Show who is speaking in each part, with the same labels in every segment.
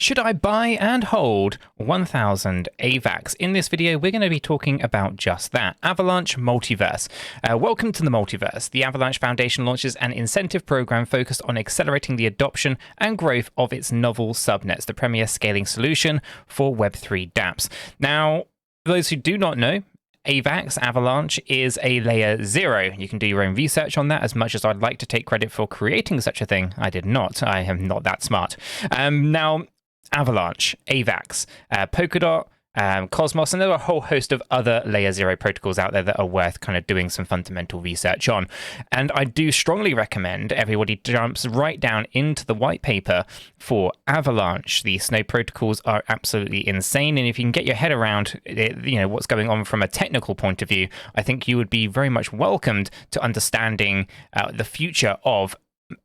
Speaker 1: Should I buy and hold 1000 AVAX? In this video, we're going to be talking about just that, Avalanche Multiverse. Welcome to the Multiverse. The Avalanche Foundation launches an incentive program focused on accelerating the adoption and growth of its novel subnets, the premier scaling solution for Web3 dApps. Now, for those who do not know, AVAX, Avalanche, is a layer 0. You can do your own research on that. As much as I'd like to take credit for creating such a thing, I did not. I am not that smart. Now, Avalanche, AVAX, 𝗕𝗘𝗪𝗪, Cosmos, and there are a whole host of other layer 0 protocols out there that are worth kind of doing some fundamental research on. And I do strongly recommend everybody jumps right down into the white paper for Avalanche. The Snow protocols are absolutely insane, and if you can get your head around it, what's going on from a technical point of view, I think you would be very much welcomed to understanding the future of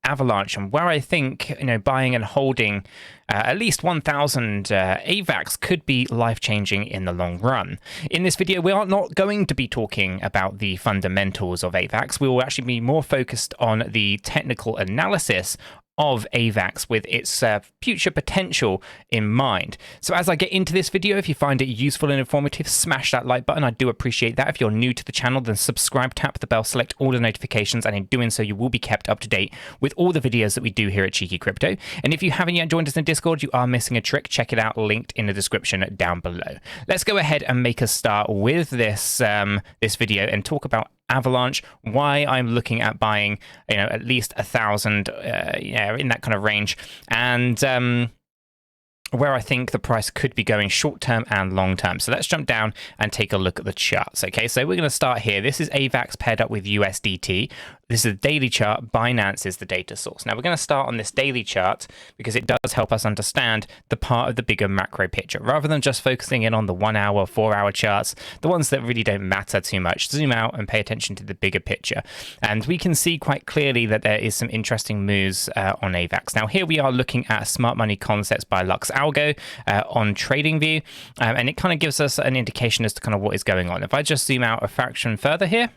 Speaker 1: Avalanche, and where I think buying and holding at least 1000 AVAX could be life-changing in the long run. In this video, we are not going to be talking about the fundamentals of AVAX. We will actually be more focused on the technical analysis of AVAX with its future potential in mind. So as I get into this video, if you find it useful and informative, smash that like button. I do appreciate that. If you're new to the channel, then subscribe, tap the bell, select all the notifications, and in doing so, you will be kept up to date with all the videos that we do here at Cheeky Crypto. And if you haven't yet joined us in Discord, you are missing a trick. Check it out, linked in the description down below. Let's go ahead and make a start with this this video and talk about Avalanche, why I'm looking at buying, at least 1000, in that kind of range, and where I think the price could be going short term and long term. So let's jump down and take a look at the charts. Okay, so we're going to start here. This is AVAX paired up with USDT. This is a daily chart. Binance is the data source. Now we're going to start on this daily chart because it does help us understand the part of the bigger macro picture, rather than just focusing in on the 1 hour, 4 hour charts, the ones that really don't matter too much. Zoom out and pay attention to the bigger picture. And we can see quite clearly that there is some interesting moves on AVAX. Now here we are looking at smart money concepts by 𝗕𝗪𝗪𝗪 on TradingView, and it kind of gives us an indication as to kind of what is going on. If I just zoom out a fraction further here,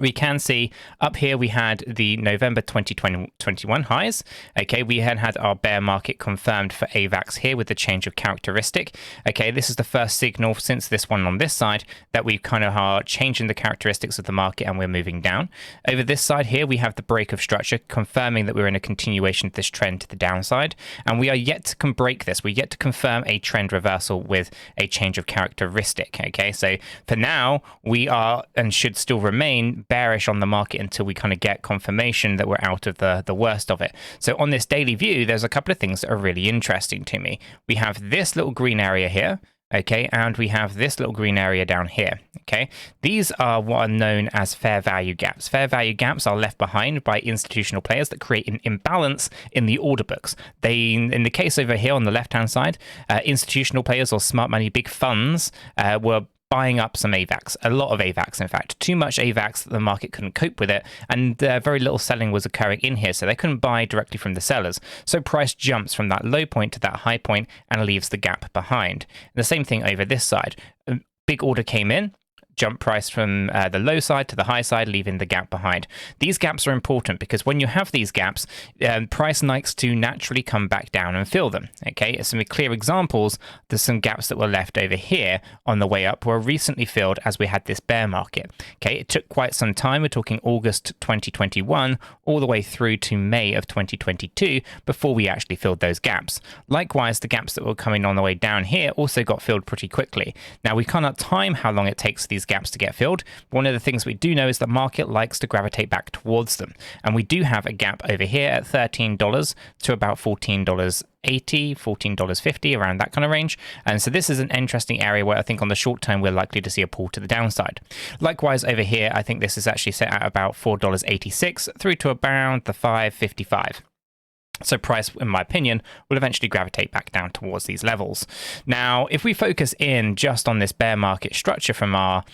Speaker 1: we can see up here we had the November 2021 highs. Okay, we had our bear market confirmed for AVAX here with the change of characteristic. Okay, this is the first signal since this one on this side that we kind of are changing the characteristics of the market and we're moving down. Over this side here, we have the break of structure confirming that we're in a continuation of this trend to the downside. And we are yet to break this. We're yet to confirm a trend reversal with a change of characteristic. Okay, so for now, we are and should still remain bearish on the market until we kind of get confirmation that we're out of the worst of it. So on this daily view, there's a couple of things that are really interesting to me. We have this little green area here, okay, and we have this little green area down here, okay. These are what are known as fair value gaps. Fair value gaps are left behind by institutional players that create an imbalance in the order books. In the case over here on the left-hand side, institutional players or smart money big funds were buying up some AVAX, a lot of AVAX, in fact. Too much AVAX that the market couldn't cope with it, and very little selling was occurring in here, so they couldn't buy directly from the sellers. So price jumps from that low point to that high point and leaves the gap behind. And the same thing over this side. A big order came in, jump price from the low side to the high side, leaving the gap behind. These gaps are important because when you have these gaps, price likes to naturally come back down and fill them. Okay, some clear examples. There's some gaps that were left over here on the way up were recently filled as we had this bear market. Okay, it took quite some time. We're talking August 2021 all the way through to May of 2022 before we actually filled those gaps. Likewise, the gaps that were coming on the way down here also got filled pretty quickly. Now we cannot time how long it takes these gaps to get filled. One of the things we do know is the market likes to gravitate back towards them. And we do have a gap over here at $13 to about $14.80, $14.50, around that kind of range. And so this is an interesting area where I think on the short term, we're likely to see a pull to the downside. Likewise, over here, I think this is actually set at about $4.86 through to around the $5.55. So price, in my opinion, will eventually gravitate back down towards these levels. Now, if we focus in just on this bear market structure from our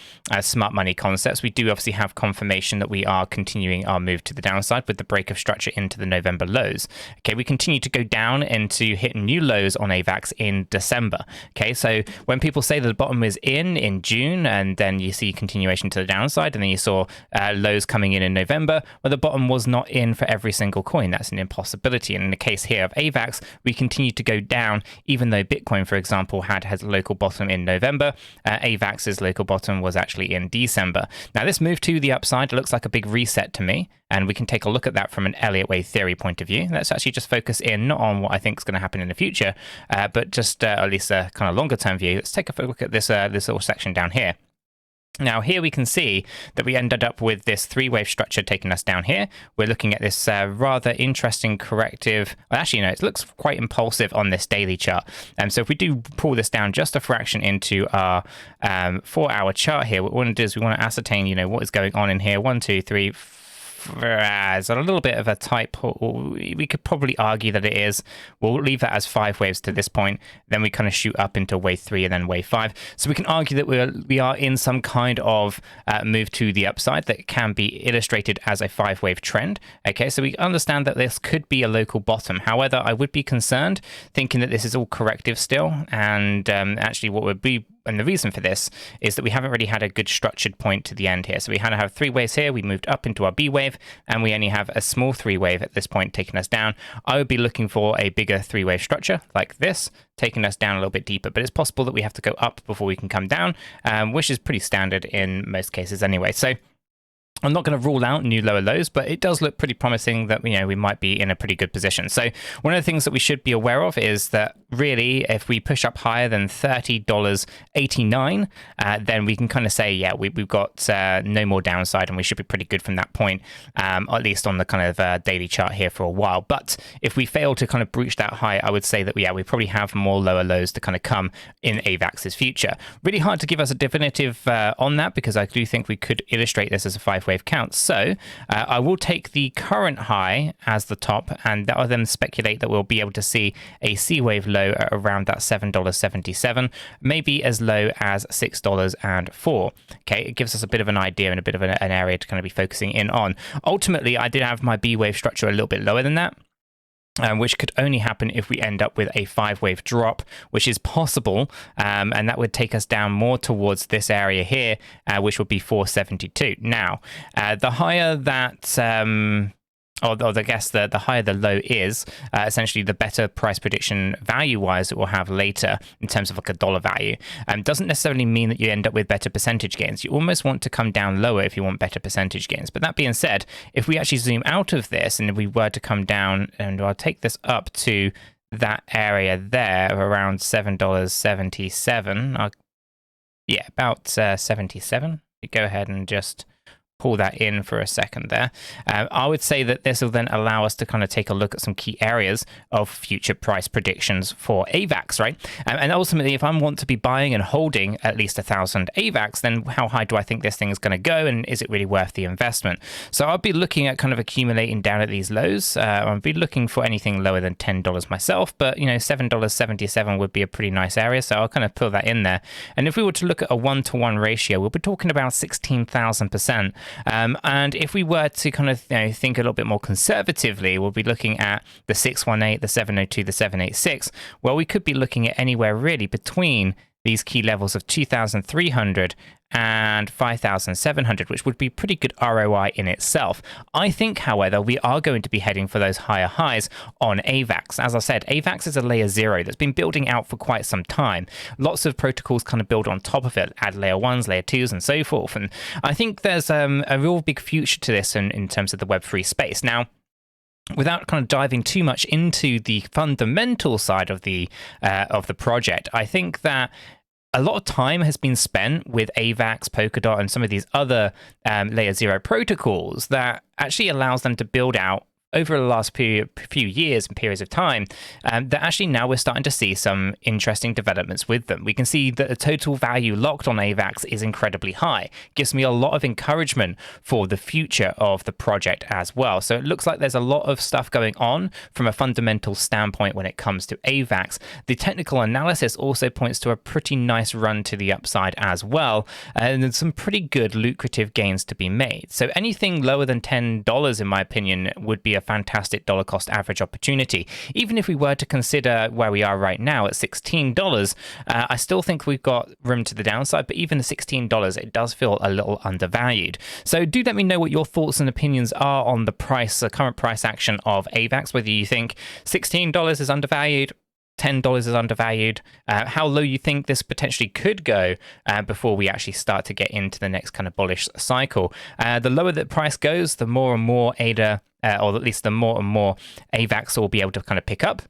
Speaker 1: smart money concepts, we do obviously have confirmation that we are continuing our move to the downside with the break of structure into the November lows. Okay, we continue to go down into hitting new lows on AVAX in December. Okay, so when people say that the bottom is in June, and then you see continuation to the downside, and then you saw lows coming in November, well, the bottom was not in for every single coin. That's an impossibility. volatility. And in the case here of AVAX, we continue to go down, even though Bitcoin, for example, had a local bottom in November. AVAX's local bottom was actually in December. Now, this move to the upside looks like a big reset to me, and we can take a look at that from an Elliott wave theory point of view. Let's actually just focus in not on what I think is going to happen in the future, but just at least a kind of longer term view. Let's take a look at this little section down here. Now, here we can see that we ended up with this three-wave structure taking us down here. We're looking at this rather interesting corrective. Well, actually, no, it looks quite impulsive on this daily chart. So if we do pull this down just a fraction into our 4-hour chart here, what we want to do is we want to ascertain, what is going on in here. 1, 2, 3, it's a little bit of a type. We could probably argue that it is. We'll leave that as 5 waves to this point. Then we kind of shoot up into wave 3 and then wave 5. So we can argue that we are in some kind of move to the upside that can be illustrated as a 5-wave trend. Okay, so we understand that this could be a local bottom. However, I would be concerned thinking that this is all corrective still. And actually what would be, and the reason for this is that we haven't really had a good structured point to the end here. So we had to have 3 waves here. We moved up into our B wave, and we only have a small 3-wave at this point taking us down. I would be looking for a bigger 3-wave structure like this, taking us down a little bit deeper. But it's possible that we have to go up before we can come down, which is pretty standard in most cases anyway. So I'm not going to rule out new lower lows, but it does look pretty promising that we might be in a pretty good position. So one of the things that we should be aware of is that really, if we push up higher than $30.89, then we can kind of say, yeah, we've got no more downside, and we should be pretty good from that point, at least on the kind of daily chart here for a while. But if we fail to kind of breach that high, I would say that we probably have more lower lows to kind of come in AVAX's future. Really hard to give us a definitive on that, because I do think we could illustrate this as a 5-wave count. So I will take the current high as the top, and that will then speculate that we'll be able to see a C wave low at around that $7.77, maybe as low as $6.04. Okay, it gives us a bit of an idea and a bit of an area to kind of be focusing in on. Ultimately, I did have my B wave structure a little bit lower than that, which could only happen if we end up with a 5-wave drop, which is possible, and that would take us down more towards this area here, which would be 472. Now, the higher that or I guess the higher the low is, essentially the better price prediction value-wise it will have later in terms of like a dollar value. Doesn't necessarily mean that you end up with better percentage gains. You almost want to come down lower if you want better percentage gains. But that being said, if we actually zoom out of this and if we were to come down, and I'll take this up to that area there of around $7.77, yeah, about 77. You go ahead and just pull that in for a second there. I would say that this will then allow us to kind of take a look at some key areas of future price predictions for AVAX, right? And ultimately, if I want to be buying and holding at least 1,000 AVAX, then how high do I think this thing is going to go, and is it really worth the investment? So I'll be looking at kind of accumulating down at these lows. I'll be looking for anything lower than $10 myself, but $7.77 would be a pretty nice area, so I'll kind of pull that in there. And if we were to look at a 1-to-1 ratio, we'll be talking about 16,000%. And if we were to kind of think a little bit more conservatively, we'll be looking at the 618, the 702, the 786. Well, we could be looking at anywhere really between these key levels of 2,300 and 5,700, which would be pretty good ROI in itself. I think, however, we are going to be heading for those higher highs on AVAX. As I said, AVAX is a layer 0 that's been building out for quite some time. Lots of protocols kind of build on top of it, add layer 1s, layer 2s, and so forth. And I think there's a real big future to this in terms of the Web3 space. Now, without kind of diving too much into the fundamental side of the project, I think that a lot of time has been spent with AVAX, Polkadot, and some of these other layer 0 protocols that actually allows them to build out over the last few years and periods of time, that actually now we're starting to see some interesting developments with them. We can see that the total value locked on AVAX is incredibly high. Gives me a lot of encouragement for the future of the project as well. So it looks like there's a lot of stuff going on from a fundamental standpoint when it comes to AVAX. The technical analysis also points to a pretty nice run to the upside as well, and there's some pretty good lucrative gains to be made. So anything lower than $10, in my opinion, would be a fantastic dollar cost average opportunity. Even if we were to consider where we are right now at $16, I still think we've got room to the downside, but even the $16, it does feel a little undervalued. So do let me know what your thoughts and opinions are on the price, the current price action of AVAX, whether you think $16 is undervalued, $10 is undervalued, how low you think this potentially could go before we actually start to get into the next kind of bullish cycle. The lower the price goes, the more and more ADA, or at least the more and more AVAX will be able to kind of pick up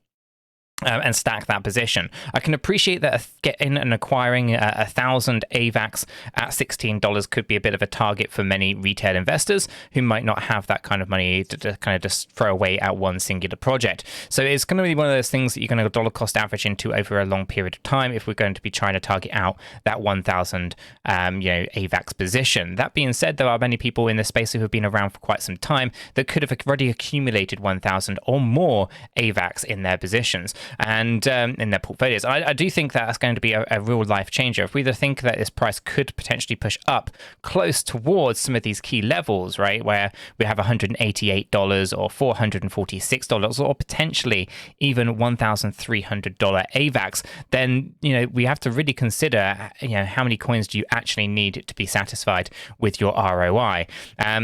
Speaker 1: and stack that position. I can appreciate that getting and acquiring 1,000 AVAX at $16 could be a bit of a target for many retail investors who might not have that kind of money to kind of just throw away at one singular project. So it's going to be one of those things that you're going to dollar cost average into over a long period of time if we're going to be trying to target out that 1,000 AVAX position. That being said, there are many people in this space who have been around for quite some time that could have already accumulated 1,000 or more AVAX in their positions and in their portfolios. I do think that's going to be a real life changer. If we either think that this price could potentially push up close towards some of these key levels, right, where we have $188 or $446 or potentially even $1,300 AVAX, then we have to really consider how many coins do you actually need to be satisfied with your ROI.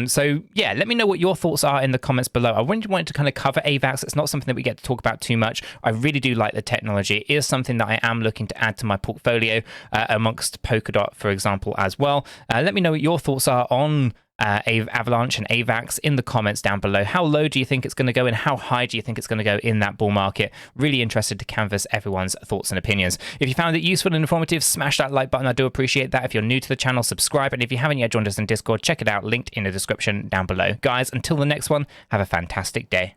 Speaker 1: So yeah, let me know what your thoughts are in the comments below. I really wanted to kind of cover AVAX. It's not something that we get to talk about too much. I really do like the technology. It is something that I am looking to add to my portfolio amongst Polkadot, for example, as well. Let me know what your thoughts are on Avalanche and AVAX in the comments down below. How low do you think it's going to go and how high do you think it's going to go in that bull market? Really interested to canvass everyone's thoughts and opinions. If you found it useful and informative, smash that like button. I do appreciate that. If you're new to the channel, subscribe. And if you haven't yet joined us in Discord, check it out. Linked in the description down below. Guys, until the next one, have a fantastic day.